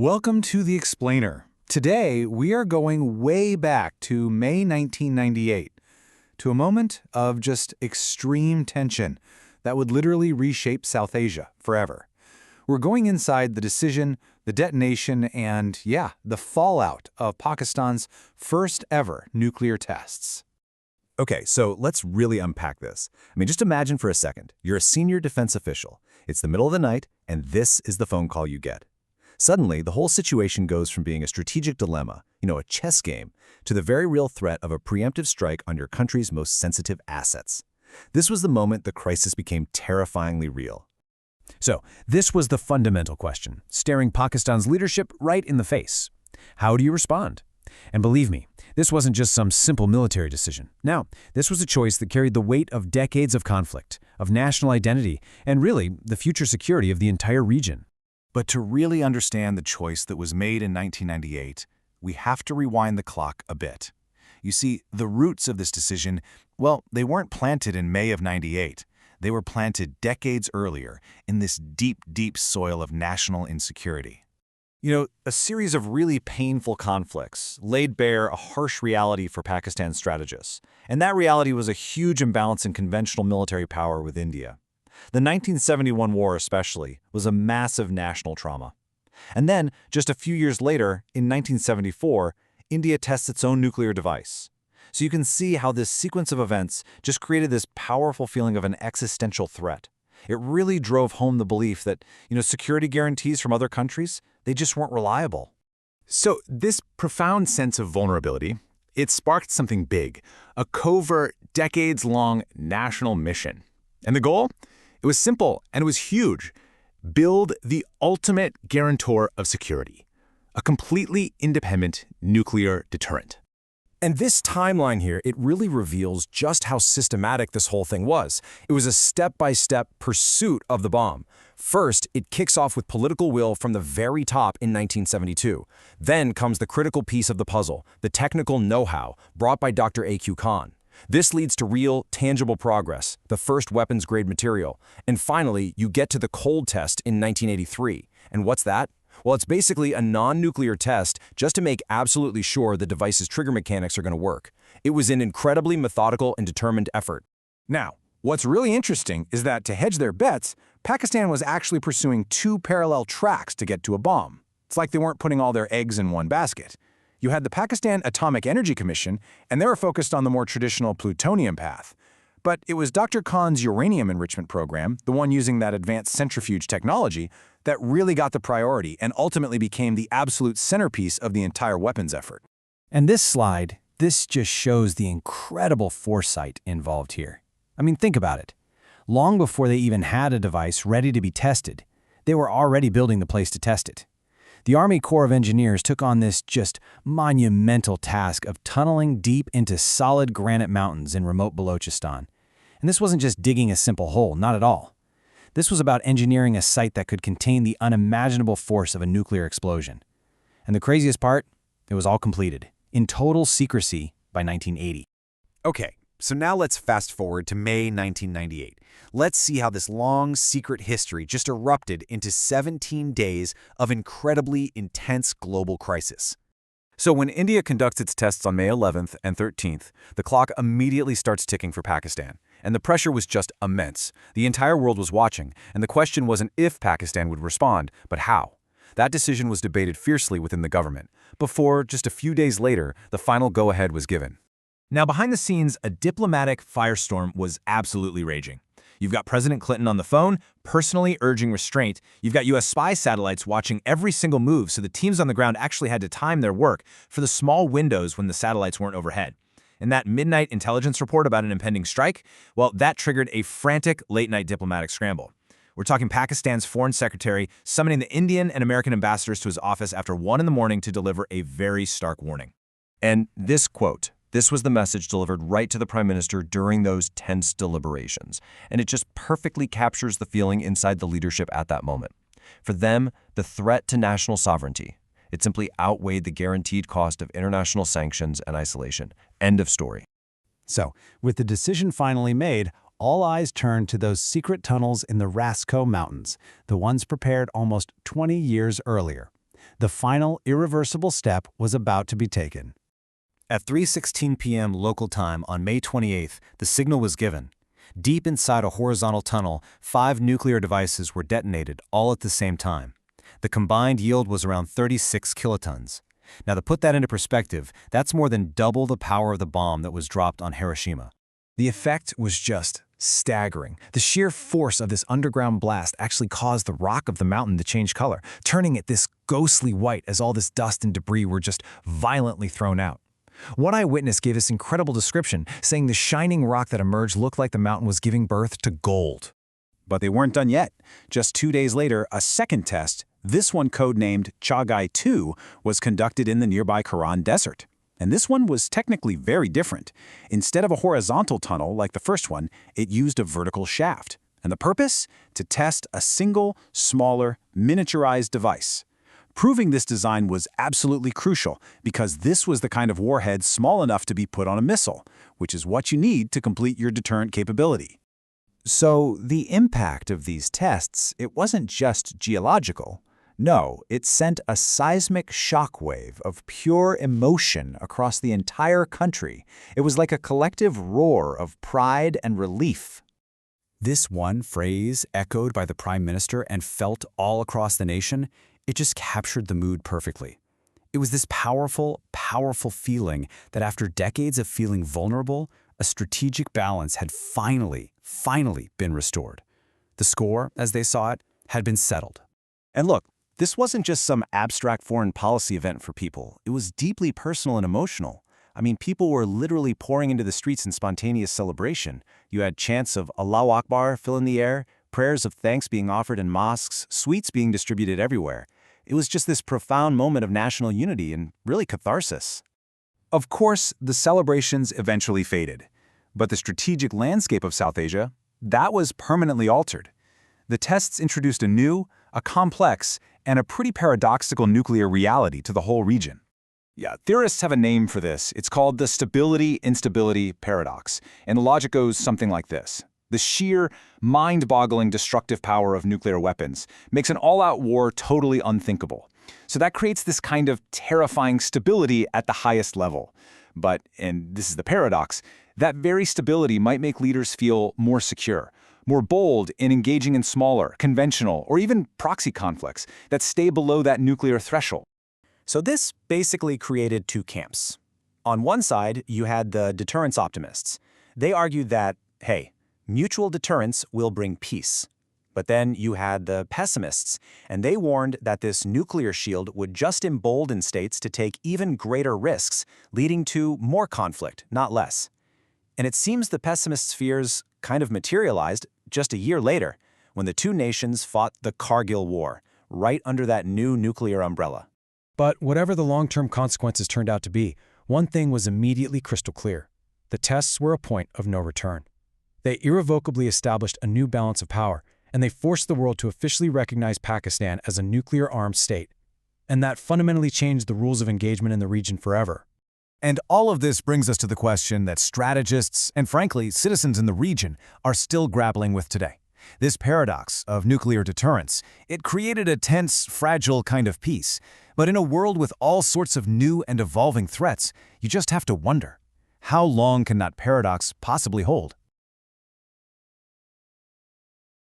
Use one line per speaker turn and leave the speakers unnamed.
Welcome to The Explainer. Today, we are going way back to May 1998, to a moment of just extreme tension that would literally reshape South Asia forever. We're going inside the decision, the detonation, and, the fallout of Pakistan's first ever nuclear tests.
Okay, so let's really unpack this. Just imagine for a second, you're a senior defense official. It's the middle of the night, and this is the phone call you get. Suddenly, the whole situation goes from being a strategic dilemma, a chess game, to the very real threat of a preemptive strike on your country's most sensitive assets. This was the moment the crisis became terrifyingly real.
So, this was the fundamental question, staring Pakistan's leadership right in the face. How do you respond? And believe me, this wasn't just some simple military decision. Now, this was a choice that carried the weight of decades of conflict, of national identity, and really, the future security of the entire region.
But to really understand the choice that was made in 1998, we have to rewind the clock a bit. You see, the roots of this decision, they weren't planted in May of '98. They were planted decades earlier in this deep, deep soil of national insecurity.
A series of really painful conflicts laid bare a harsh reality for Pakistan's strategists, and that reality was a huge imbalance in conventional military power with India. The 1971 war especially was a massive national trauma. And then, just a few years later, in 1974, India tests its own nuclear device. So you can see how this sequence of events just created this powerful feeling of an existential threat. It really drove home the belief that, security guarantees from other countries, they just weren't reliable.
So, this profound sense of vulnerability, it sparked something big, a covert, decades-long national mission. And the goal? It was simple, and it was huge. Build the ultimate guarantor of security, a completely independent nuclear deterrent.
And this timeline here, it really reveals just how systematic this whole thing was. It was a step-by-step pursuit of the bomb. First, it kicks off with political will from the very top in 1972. Then comes the critical piece of the puzzle, the technical know-how brought by Dr. A.Q. Khan. This leads to real, tangible progress, the first weapons-grade material. And finally, you get to the cold test in 1983. And what's that? Well, it's basically a non-nuclear test just to make absolutely sure the device's trigger mechanics are going to work. It was an incredibly methodical and determined effort.
Now, what's really interesting is that to hedge their bets, Pakistan was actually pursuing two parallel tracks to get to a bomb. It's like they weren't putting all their eggs in one basket. You had the Pakistan Atomic Energy Commission, and they were focused on the more traditional plutonium path. But it was Dr. Khan's uranium enrichment program, the one using that advanced centrifuge technology, that really got the priority and ultimately became the absolute centerpiece of the entire weapons effort.
And this slide, this just shows the incredible foresight involved here. Think about it. Long before they even had a device ready to be tested, they were already building the place to test it. The Army Corps of Engineers took on this just monumental task of tunneling deep into solid granite mountains in remote Balochistan. And this wasn't just digging a simple hole, not at all. This was about engineering a site that could contain the unimaginable force of a nuclear explosion. And the craziest part, it was all completed, in total secrecy, by 1980.
Okay, so now let's fast forward to May 1998. Let's see how this long, secret history just erupted into 17 days of incredibly intense global crisis.
So when India conducts its tests on May 11th and 13th, the clock immediately starts ticking for Pakistan. And the pressure was just immense. The entire world was watching, and the question wasn't if Pakistan would respond, but how. That decision was debated fiercely within the government, before, just a few days later, the final go-ahead was given.
Now, behind the scenes, a diplomatic firestorm was absolutely raging. You've got President Clinton on the phone, personally urging restraint. You've got U.S. spy satellites watching every single move, so the teams on the ground actually had to time their work for the small windows when the satellites weren't overhead. And that midnight intelligence report about an impending strike, that triggered a frantic late-night diplomatic scramble. We're talking Pakistan's foreign secretary summoning the Indian and American ambassadors to his office after 1 a.m. to deliver a very stark warning.
And this quote, this was the message delivered right to the Prime Minister during those tense deliberations. And it just perfectly captures the feeling inside the leadership at that moment. For them, the threat to national sovereignty, it simply outweighed the guaranteed cost of international sanctions and isolation. End of story.
So, with the decision finally made, all eyes turned to those secret tunnels in the Rasco Mountains, the ones prepared almost 20 years earlier. The final, irreversible step was about to be taken.
At 3:16 p.m. local time on May 28th, the signal was given. Deep inside a horizontal tunnel, 5 nuclear devices were detonated all at the same time. The combined yield was around 36 kilotons. Now, to put that into perspective, that's more than double the power of the bomb that was dropped on Hiroshima.
The effect was just staggering. The sheer force of this underground blast actually caused the rock of the mountain to change color, turning it this ghostly white as all this dust and debris were just violently thrown out. One eyewitness gave this incredible description, saying the shining rock that emerged looked like the mountain was giving birth to gold.
But they weren't done yet. Just 2 days later, a second test, this one codenamed Chagai 2, was conducted in the nearby Karan Desert. And this one was technically very different. Instead of a horizontal tunnel like the first one, it used a vertical shaft. And the purpose? To test a single, smaller, miniaturized device. Proving this design was absolutely crucial because this was the kind of warhead small enough to be put on a missile, which is what you need to complete your deterrent capability. So the impact of these tests, it wasn't just geological. No, it sent a seismic shockwave of pure emotion across the entire country. It was like a collective roar of pride and relief.
This one phrase, echoed by the Prime Minister and felt all across the nation, it just captured the mood perfectly. It was this powerful, powerful feeling that after decades of feeling vulnerable, a strategic balance had finally been restored. The score, as they saw it, had been settled.
And look, this wasn't just some abstract foreign policy event for people. It was deeply personal and emotional. I mean, people were literally pouring into the streets in spontaneous celebration. You had chants of Allahu Akbar filling the air, prayers of thanks being offered in mosques, sweets being distributed everywhere. It was just this profound moment of national unity and really catharsis. Of course, the celebrations eventually faded. But the strategic landscape of South Asia, that was permanently altered. The tests introduced a complex, and a pretty paradoxical nuclear reality to the whole region. Yeah, theorists have a name for this. It's called the stability-instability paradox, and the logic goes something like this. The sheer, mind-boggling destructive power of nuclear weapons makes an all-out war totally unthinkable. So that creates this kind of terrifying stability at the highest level. But, and this is the paradox, that very stability might make leaders feel more secure, more bold in engaging in smaller, conventional, or even proxy conflicts that stay below that nuclear threshold.
So this basically created 2 camps. On one side, you had the deterrence optimists. They argued that, hey, mutual deterrence will bring peace. But then you had the pessimists, and they warned that this nuclear shield would just embolden states to take even greater risks, leading to more conflict, not less. And it seems the pessimists' fears kind of materialized just a year later, when the 2 nations fought the Kargil War, right under that new nuclear umbrella.
But whatever the long-term consequences turned out to be, one thing was immediately crystal clear. The tests were a point of no return. They irrevocably established a new balance of power, and they forced the world to officially recognize Pakistan as a nuclear-armed state. And that fundamentally changed the rules of engagement in the region forever.
And all of this brings us to the question that strategists and, frankly, citizens in the region are still grappling with today. This paradox of nuclear deterrence, it created a tense, fragile kind of peace. But in a world with all sorts of new and evolving threats, you just have to wonder, how long can that paradox possibly hold?